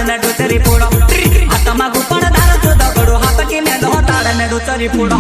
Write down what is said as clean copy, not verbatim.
ને ડુચરી ફોડો હાથમાં ગુપણ દાર તો દગડો હાથ કે ને દો તાળ ને ડુચરી ફોડો